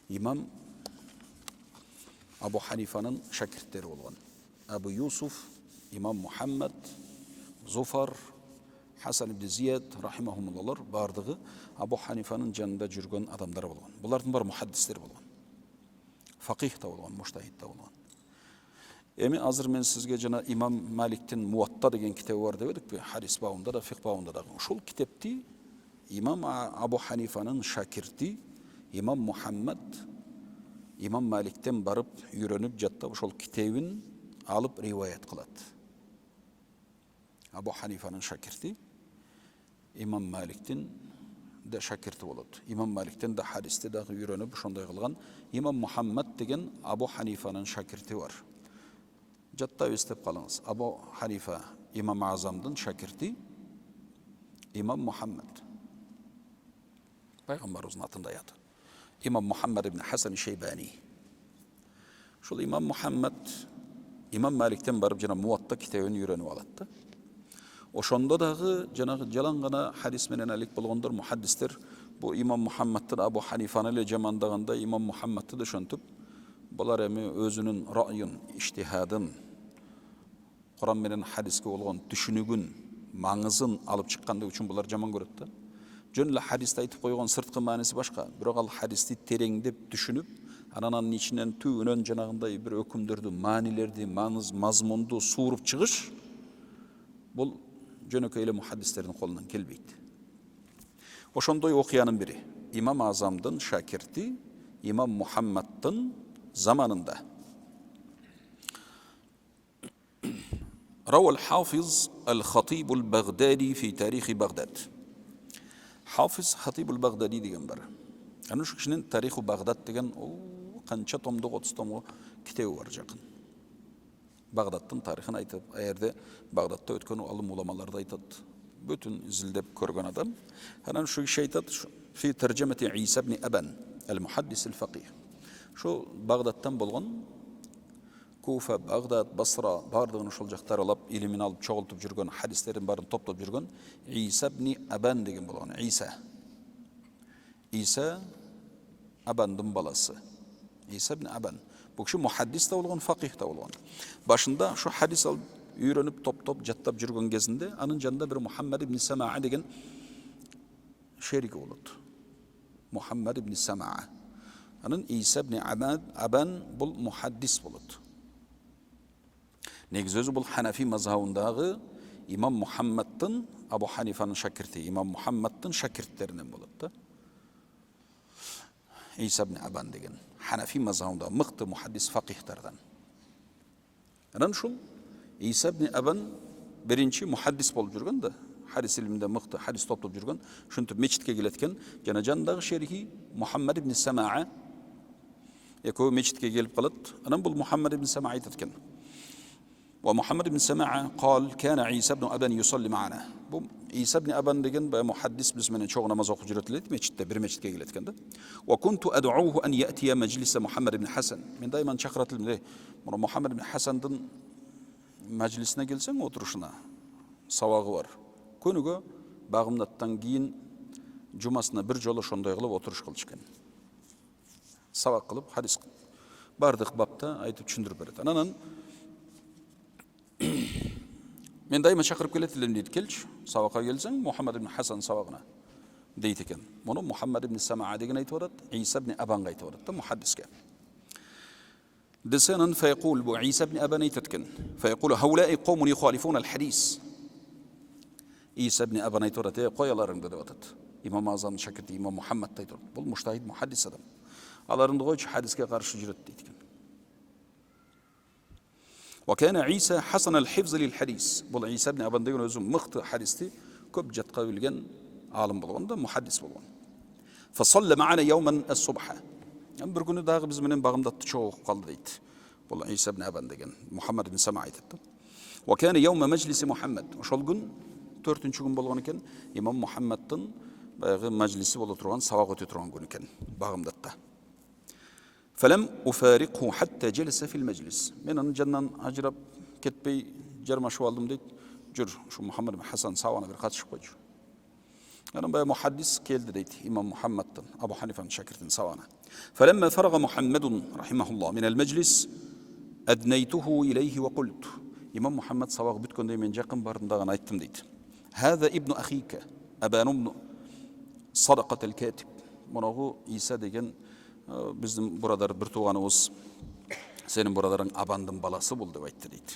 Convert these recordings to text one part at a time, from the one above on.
имам Абу Ханифаның шәкірттері болған. Абу Юсуф, имам Мухаммад, Зуфар, Хасан ибн Зияд, рахимахумуллалар бардығы Абу Ханифаның жанында жүрген адамдар болған. Бұлардың бар мухаддистер болған. Фақих та болған, муштахид та болған. Эми азыр мен сізге жана имам Маликтин Муатта деген кітабы бар деп едік пе, хадис бабында да, фиқ бабында да. Ушул китепти имам Абу Ханифаның шакирти имам Мухаммад имам Маликтен барып үйреніп жаттап ошол китебин алып риваят кылат. Абу Ханифаның шакирти имам Маликтин да шакирти болот. Имам Маликтен да хадисти дагы үйрөнүп ошондой кылган имам Мухаммад деген Абу Ханифаның шакирти бар. Жаттап эстеп калыңыз. Абу Ханифа имам Азамдын шакирти имам Мухаммад. Пайгамбарыбыздын атында аты. Имам Мухаммад ибн Хасан Шейбани. Шул имам Мухаммад имам Маликтен барып жана Муатта китебин үйрөнүп алат да. Ошондо дагы жанагы жалаң гана хадис менен алек болгондор мухаддистер бу имам Мухаммадтын Абу Ханифаны эле жамандаганда имам Мухаммадты да ошентип булар эми өзүнүн райын, иштихадын, Куран менен хадиске болгон түшүнүгүн, маңызын алып чыккандыгы үчүн булар жаман көрөт да. Жөн эле хадисте айтып койгон сырткы мааниси башка, бирок ал хадисти тереңдеп түшүнүп, анан ичинен түбүнөн жанагындай бир өкүмдөрдү, маанилерди, маңыз, мазмунду сууруп чыгыш бул жөнөкөй эле мухаддистердин колунан келбейт. Ошондой окуянын бири имам Азамдын шакирти имам Мухаммадтын заманында. روى الحافظ الخطيب البغدادي في تاريخ بغداد. حافظ خطيب البغدادي деген бар. Аны ушу кишинин тариху Багдад деген канча томдук 30 томго китеби бар жакын. Багдадтын тарихын айтып, аерде Багдадта өткөн алым уламаларды айтат. Бүтүн изилдеп көргөн адам. Анан ушу киши айтат, في ترجمة عيسى بن أبان المحدث الفقيه. Şu Bağdat'tan bolğon Kufa, Bağdat, Basra bardığını ошол жактар алып, илимин алып чогултуп жүргөн, хадистерин барын топтоп жүргөн İsa ibn Aban деген болгон. İsa Aban'dын баласы. İsa ibn Aban. Бул киши мухаддис да болгон, фақих да болгон. Башында şu хадис алып үйрөнүп топтоп жаттап жүргөн кезинде анын жанында бир Мухаммад ибн Самаа деген шерики болот. Мухаммад ибн Самаа. Анын İsa ibn Aban бул мухаддис болот. Негизи өзү бул Ханафи мазхабындагы имам Мухаммадтын Абу Ханифанын шакирти, имам Мухаммадтын шакирттеринен болот да. İsa ibn Aban деген Ханафи мазхабындагы мыкты мухаддис фақихтардан. Анан ушул İsa ibn Aban биринчи мухаддис болуп жүргөн да, хадис илиминде мыкты хадис топтоп жүргөн, ушинтип мечитке келет экен, жана жанындагы шерихи Мухаммад ибн Самаа экөө мечитке келип калат. Анан бул Мухаммад ибн Самаа айтат экен. ومحمد بن سماعة قال كان عيسى بن أبان يصلي معنا. Bu İsa ibn Aban деген muhaddis biz menen çok namaz okuyup жүрөт meçitte, bir meçitke geletken de. وكنت أدعوه أن يأتي مجلس محمد بن حسن. Men dayman çakıratılım. Bunu Muhammed ibn Hasan'dın meclisine gelsen oturuşuna savagı var. Könügö bağımdattan giyin cumasına bir jolo şondoy kılıp oturuş kılışken. Savak kılıp hadis bardık bapta aytıp düşündürüp beret. Ananan men dayma çakırıp keletilim deydi, kelç savaka gelsen Muhammed ibn Hasan savagına deydi eken. Bunu Muhammed ibn Samaa degen aytıp atat, İsa ibn Aban aytıp atat da muhaddiske. Desenan feyekul bu İsa ibn Aban aytıp eken. Feyekulu haulâi qawmun yukhalifûnel hadis. İsa ibn Aban aytıp atat, koyalarında deyip atat. İmam Azam'ın şakirti İmam Muhammed aytıp atat. Bul muştahid muhaddis adam. Alarında koyucu hadiske karşı jüröt deydi eken. وكان عيسى حسن الحفظ للحديث. بول عيسى ابن أبان деген өзү мыкты хадисти көп жатка билген алым болгон да, мухаддис болгон. فصلى معنا يوما الصبح. Bir күнү дагы биз менен багымдатты чогуу калды дейт. Бул عيسى ابن أبان деген Muhammed ibn Samаа айтат да. وكان يوم مجلس محمد. Ошол күн 4-чү күн болгон экен, имам Мухаммадтын баягы мажлиси боло турган, сабак өтө турган күн экен багымдатта. فلم أفارقه حتى جلس في المجلس. Men anın jandan ajırap ketpey jarmaşıp aldım deyt. Jur, şu Muhammed ibn Hasan savana bir katışıp koydu. Anın baya muhaddis keldi deyt, İmam Muhammad'dan, Abu Hanifa'nın şakirtin savana. فلما فرغ محمد رحمه الله من المجلس أدنيته إليه وقلت إمام محمد سواق بتكون من جاكم بارندغان أيتم ديت هذا ابن أخيك أبان ابن صدقة الكاتب منغو إيسا ديген بزن برادر برتوغانوس senin buraların abandın balası buldu aytdı deydi.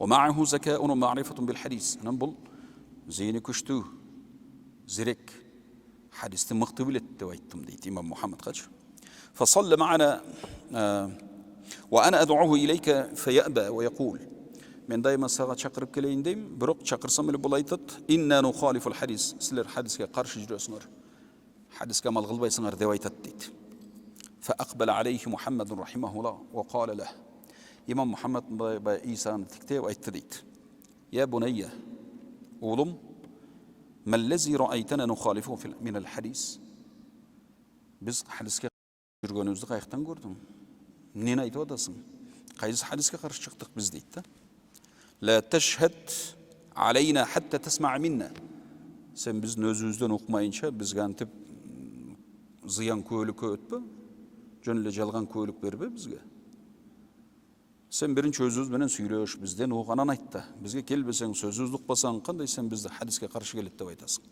Ve ma'ahu zekâun ve ma'rifetun bil hadis. Anan bul zihni kuştu, zirek, hadiste mıhtı biletti ayttım deydi İmam Muhammed kaç. Fasalle ma'ana ve ana ad'uhu ileyke feya'ba ve yekul. Men daima sağa çakırıp geleyindeyim. Biroq çakırsam bile bul aytıt. İnna nukhaliful hadis. Sizler hadiske karşı jürüyorsunlar. Hadiske mal gılbaysınlar dev aytat deydi. فأقبل عليه محمد رحمه الله وقال له إمام محمد بإيسان تكتي وأيتديت يا بني أولم ما الذي رأيتنا نخالفه من الحديث biz hadisке жүргөнүбүздү каяктан көрдүң эмнени айтып атасың кайсы hadisке каршы чыктык биз дейт да لا تشهد علينا حتى تسمع منا сен биздин өзүбүздөн укмайынча бизге антип зыян көөлүккө өтпө жөн эле жалган көөлүк бербе бизге сен биринчи өзүбүз менен сүйлөш бизден уганан айт да бизге келбесең сөзүбүздү укпасаң кандай сен бизди хадиске каршы келет деп айтасың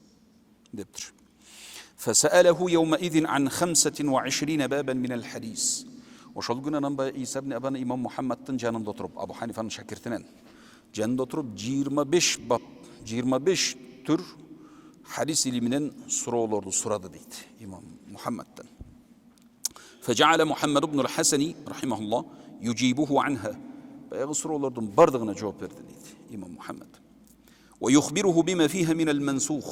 дептир فسأله يومئذ عن 25 بابا من الحديث ошол күнү анан Иса ибн Абан имам Мухаммадтын жанында отуруп Абу Ханифанын шакиртинен жанында отуруп 25 бап 25 түр хадис илиминен суроолорду сурады дейт имам Мухаммадтан فجعل محمد بن الحسن رحمه الله يجيبه عنها فيغسر الله دون بردغنا جواب بردنيت إمام محمد ويخبره بما فيها من المنسوخ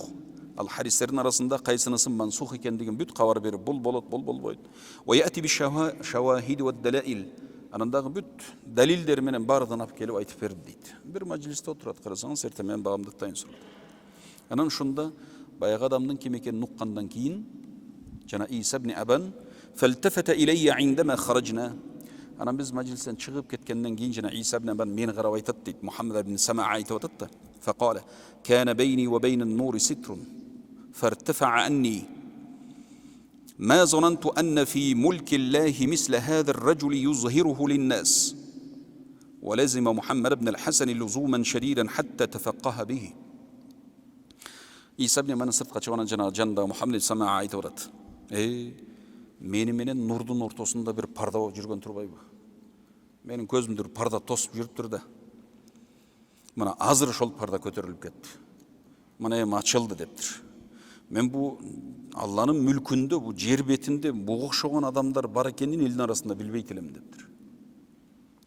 الحديثين رسندا قيسنا سن منسوخ كان ديغن بيت قوار بير بول بولت بول بول بويت ويأتي بالشواهد والدلائل أنا داغ بيت دليل در منن بردنا بكيلو أيت برديت بير مجلسте отырат карасаң сертемен багамдыктан сурат анан ушунда баягы адамдын ким экенин уккандан кийин жана Иса ибн Абан فالتفت إلي عندما خرجنا أنا بز مجلس شغب كتكنن جينجنا عيسى بن أبان مين غرويتت محمد بن سمع عيتوتت فقال كان بيني وبين النور ستر فارتفع عني ما ظننت أن في ملك الله مثل هذا الرجل يظهره للناس ولزم محمد بن الحسن لزوما شديدا حتى تفقه به عيسى بن أبان صدق جنا محمد سمع عيتوتت менен нурдун ортосунда бир парда болуп жүргөн турбайбы менин көзүмдү парда тосуп жүрүптүр да мына азыр ошол парда көтөрүлүп кетти мына эми ачылды дептир мен бу Алланын мүлкүндө бу жер бетинде буга окшогон адамдар бар экенин элдин арасында билбейт элем дептир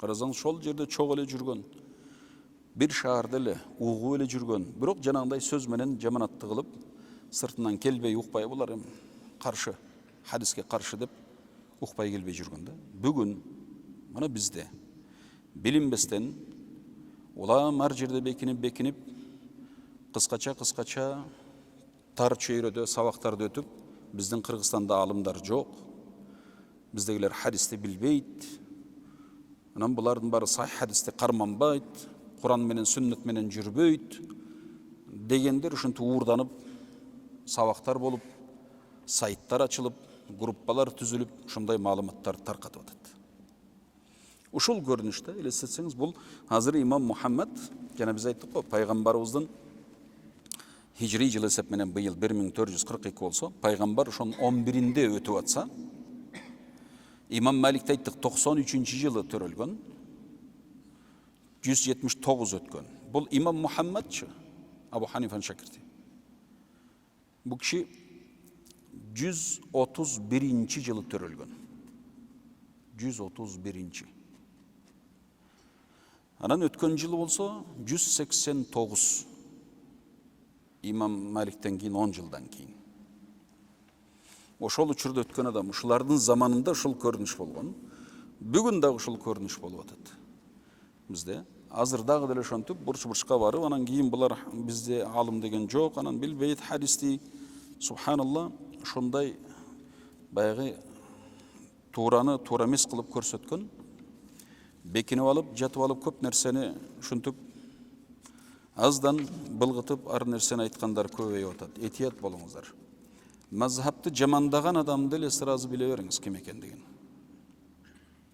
карасаң ошол жерде чогуу эле жүргөн бир шаарда эле угуп эле жүргөн бирок жанагындай сөз менен жаманатты кылып сыртынан келбей укпай булар эми каршы hadisке karşı деп укпай келбей жүргөн да бүгүн мына бизде билинбестен улам ар жерде бекинип кыскача тар чөйрөдө сабактарды өтүп биздин Кыргызстанда алымдар жок биздегилер hadisти билбейт анан булардын баары сахih hadisти карманбайт Куран менен сүннөт менен жүрбөйт дегендер ушинтип уурданып сабактар болуп сайттар ачылып группалар түзүлүп ушундай маалыматтар таркатып атат ушул көрүнүштө элестетсеңиз бул азыр имам Мухаммад жана биз айттык го пайгамбарыбыздын хижри жылы эсеп менен быйыл 1442 болсо пайгамбар ошонун 11-inde өтүп атса имам Маликти айттык 93-жылы төрөлгөн 179 өткөн бул имам Мухаммадчы Абу Ханифанын шакирти бул киши 131-жылы төрөлгөн 131 анан өткөн жылы болсо 189 имам Маликтен кийин 10 жылдан кийин ошол учурда өткөн адам ушулардын заманында ушул көрүнүш болгон бүгүн дагы ушул көрүнүш болуп атат бизде азыр дагы деле ошентип бурч-бурчка барып анан кийин булар бизде алым деген жок анан билбейт хадисти субханалла ошондой баягы туураны туура эмес кылып көрсөткөн бекинип алып жатып алып көп нерсени ушинтип аздан былгытып ар нерсени айткандар көбөйүп атат этият болуңуздар mazhabты жамандаған адамды эле сразу биле бериңиз ким экендигин.